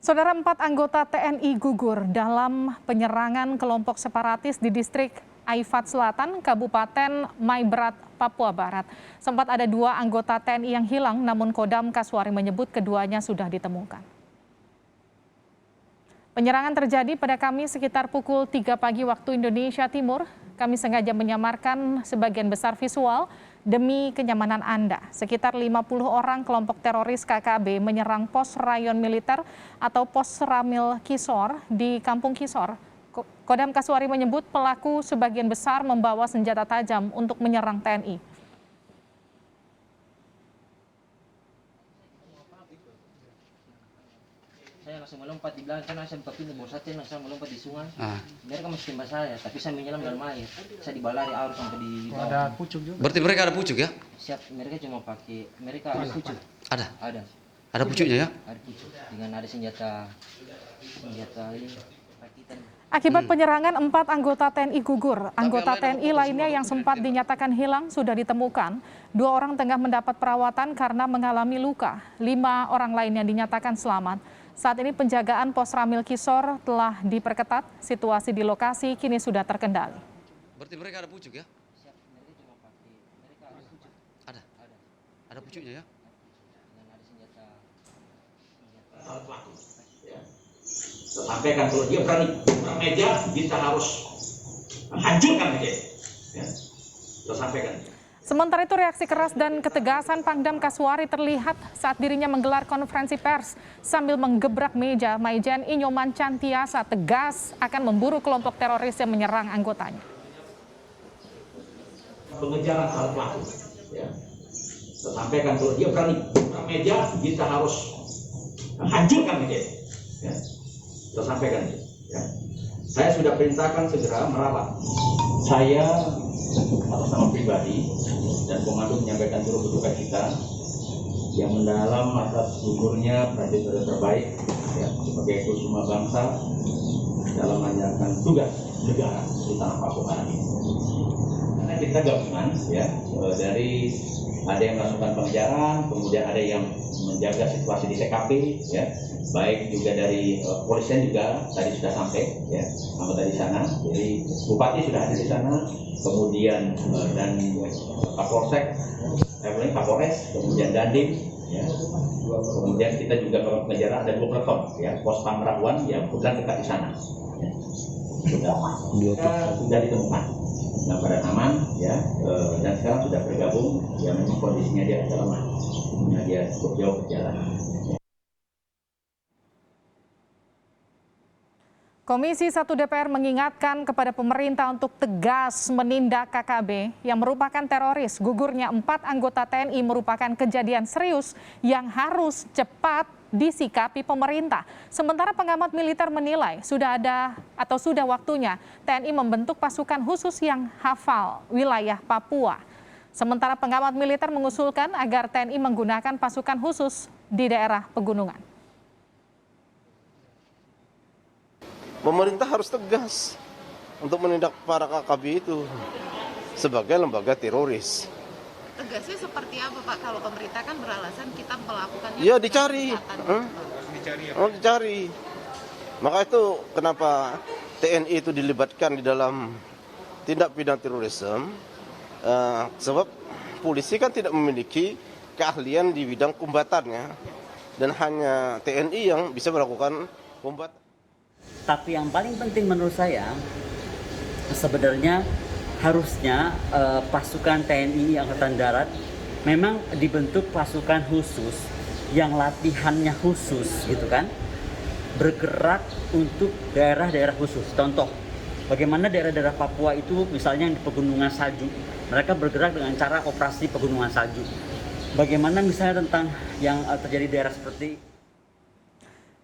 Saudara, 4 anggota TNI gugur dalam penyerangan kelompok separatis di distrik Aifat Selatan, Kabupaten Maibrat, Papua Barat. Sempat ada 2 anggota TNI yang hilang, namun Kodam Kasuari menyebut keduanya sudah ditemukan. Penyerangan terjadi pada Kamis sekitar pukul 3 pagi waktu Indonesia Timur. Kami sengaja menyamarkan sebagian besar visual demi kenyamanan Anda. Sekitar 50 orang kelompok teroris KKB menyerang pos rayon militer atau pos Ramil Kisor di Kampung Kisor. Kodam Kasuari menyebut pelaku sebagian besar membawa senjata tajam untuk menyerang TNI. Saya langsung melompat di belakang karena saya buka pintu bawa satu langsung melompat di sungai. Mereka masih tembak saya, tapi saya menyelam dalam air. Saya dibalari arus sampai di bawah. Ada pucuk juga. Berarti mereka ada pucuk ya? Siap, mereka cuma pakai, mereka ada pucuk. Ada? Ada. Ada pucuknya ya? Ada pucuk. Dengan ada senjata ini rakitan. Akibat penyerangan 4 anggota TNI gugur. Anggota TNI lainnya yang sempat dinyatakan hilang sudah ditemukan. 2 orang tengah mendapat perawatan karena mengalami luka. 5 orang lainnya dinyatakan selamat. Saat ini penjagaan pos Ramil Kisor telah diperketat. Situasi di lokasi kini sudah terkendali. Berarti mereka ada pucuk ya? Siap, mereka cuma pakai, mereka ada pucuk. Ada? Ada pucuknya ya? Dengan ada senjata pelaku. Sampaikan kalau dia berani meja, kita harus hancurkan meja. Ya. Saya sampaikan. Sementara itu reaksi keras dan ketegasan Pangdam Kasuari terlihat saat dirinya menggelar konferensi pers sambil menggebrak meja. Maijen Inyoman Cantiasa tegas akan memburu kelompok teroris yang menyerang anggotanya. Pengejaran terhadap pelaku. Ya. Saya sampaikan kalau dia berani meja, kita harus hancurkan meja. Ya. Saya sampaikan. Ya. Saya sudah perintahkan segera merapat. Saya atas nama pribadi dan komando menyampaikan turut berduka cita yang mendalam atas gugurnya prajurit terbaik ya, sebagai kusuma bangsa dalam menjalankan tugas negara di tanah Papua Barat ini. Karena kita gabungan ya dari ada yang melakukan pengejaran, kemudian ada yang menjaga situasi di TKP ya. Baik juga dari kepolisian juga tadi sudah sampai ya anggota di sana, jadi bupati sudah ada di sana, kemudian dan Kapolsek, Kapolres, kemudian Dandim, ya. Kemudian kita juga melakukan pengejaran ada 2 platform ya, pos Pamrahuan yang kebetulan dekat di sana, ya. Sudah ditemukan dalam keadaan aman ya, dan sekarang sudah bergabung, ya memang kondisinya dia agak lemah, dia cukup jauh perjalanan. Komisi 1 DPR mengingatkan kepada pemerintah untuk tegas menindak KKB yang merupakan teroris. Gugurnya 4 anggota TNI merupakan kejadian serius yang harus cepat disikapi pemerintah. Sementara pengamat militer menilai sudah waktunya TNI membentuk pasukan khusus yang hafal wilayah Papua. Sementara pengamat militer mengusulkan agar TNI menggunakan pasukan khusus di daerah pegunungan. Pemerintah harus tegas untuk menindak para KKB itu sebagai lembaga teroris. Tegasnya seperti apa Pak? Kalau pemerintah kan beralasan kita melakukannya. Ya dicari. Dicari. Maka itu kenapa TNI itu dilibatkan di dalam tindak pidana terorisme. Sebab polisi kan tidak memiliki keahlian di bidang kombatannya. Dan hanya TNI yang bisa melakukan kombatan. Tapi yang paling penting menurut saya sebenarnya harusnya pasukan TNI Angkatan Darat memang dibentuk pasukan khusus yang latihannya khusus gitu kan, bergerak untuk daerah-daerah khusus. Contoh, bagaimana daerah-daerah Papua itu misalnya di pegunungan salju, mereka bergerak dengan cara operasi pegunungan salju. Bagaimana misalnya tentang yang terjadi di daerah seperti.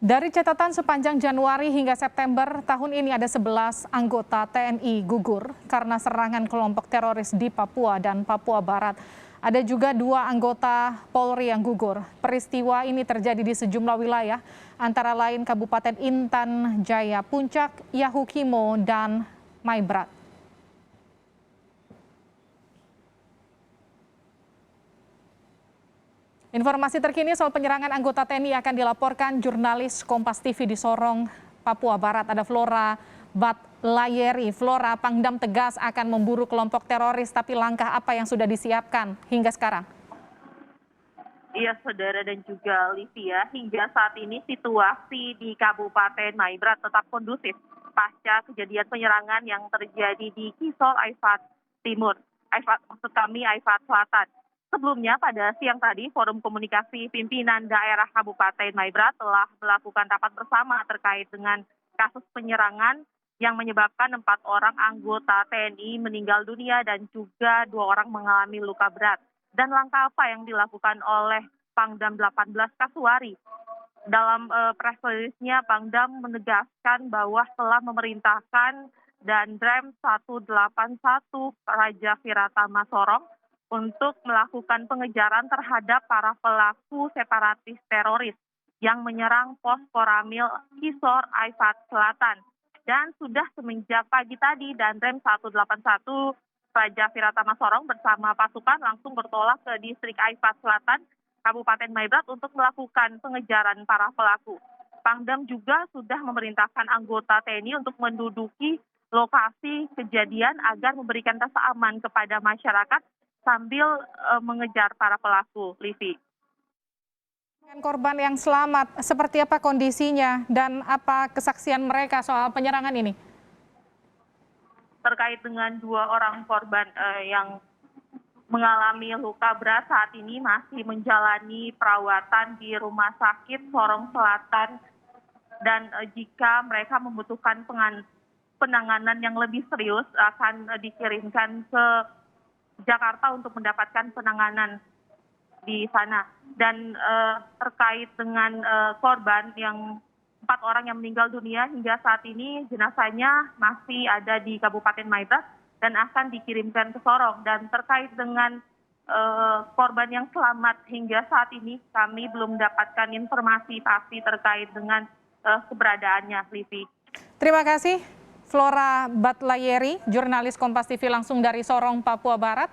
Dari catatan sepanjang Januari hingga September tahun ini ada 11 anggota TNI gugur karena serangan kelompok teroris di Papua dan Papua Barat. Ada juga 2 anggota Polri yang gugur. Peristiwa ini terjadi di sejumlah wilayah, antara lain Kabupaten Intan Jaya, Puncak, Yahukimo, dan Maibrat. Informasi terkini soal penyerangan anggota TNI akan dilaporkan jurnalis Kompas TV di Sorong, Papua Barat. Ada Flora Batlayeri. Flora, Pangdam tegas akan memburu kelompok teroris, tapi langkah apa yang sudah disiapkan hingga sekarang? Iya, saudara dan juga Livia, hingga saat ini situasi di Kabupaten Maibrat tetap kondusif pasca kejadian penyerangan yang terjadi di Kisor Aifat Timur, Aifat Selatan. Sebelumnya pada siang tadi, Forum Komunikasi Pimpinan Daerah Kabupaten Maibrat telah melakukan rapat bersama terkait dengan kasus penyerangan yang menyebabkan 4 orang anggota TNI meninggal dunia dan juga 2 orang mengalami luka berat. Dan langkah apa yang dilakukan oleh Pangdam 18 Kasuari? Dalam press release-nya, Pangdam menegaskan bahwa telah memerintahkan Dandrem 181 Raja Viratama Sorong untuk melakukan pengejaran terhadap para pelaku separatis teroris yang menyerang pos Koramil Kisor Aifat Selatan. Dan sudah semenjak pagi tadi, Dandrem 181 Raja Viratama Sorong bersama pasukan langsung bertolak ke distrik Aifat Selatan, Kabupaten Maibrat untuk melakukan pengejaran para pelaku. Pangdam juga sudah memerintahkan anggota TNI untuk menduduki lokasi kejadian agar memberikan rasa aman kepada masyarakat sambil mengejar para pelaku. Livi. Korban yang selamat, seperti apa kondisinya dan apa kesaksian mereka soal penyerangan ini? Terkait dengan 2 orang korban yang mengalami luka berat saat ini masih menjalani perawatan di Rumah Sakit Sorong Selatan, dan jika mereka membutuhkan penanganan yang lebih serius akan dikirimkan ke Jakarta untuk mendapatkan penanganan di sana. Dan terkait dengan korban yang 4 orang yang meninggal dunia, hingga saat ini jenazahnya masih ada di Kabupaten Maibrat dan akan dikirimkan ke Sorong. Dan terkait dengan korban yang selamat, hingga saat ini kami belum mendapatkan informasi pasti terkait dengan keberadaannya, Livi. Terima kasih, Flora Batlayeri, jurnalis Kompas TV langsung dari Sorong, Papua Barat.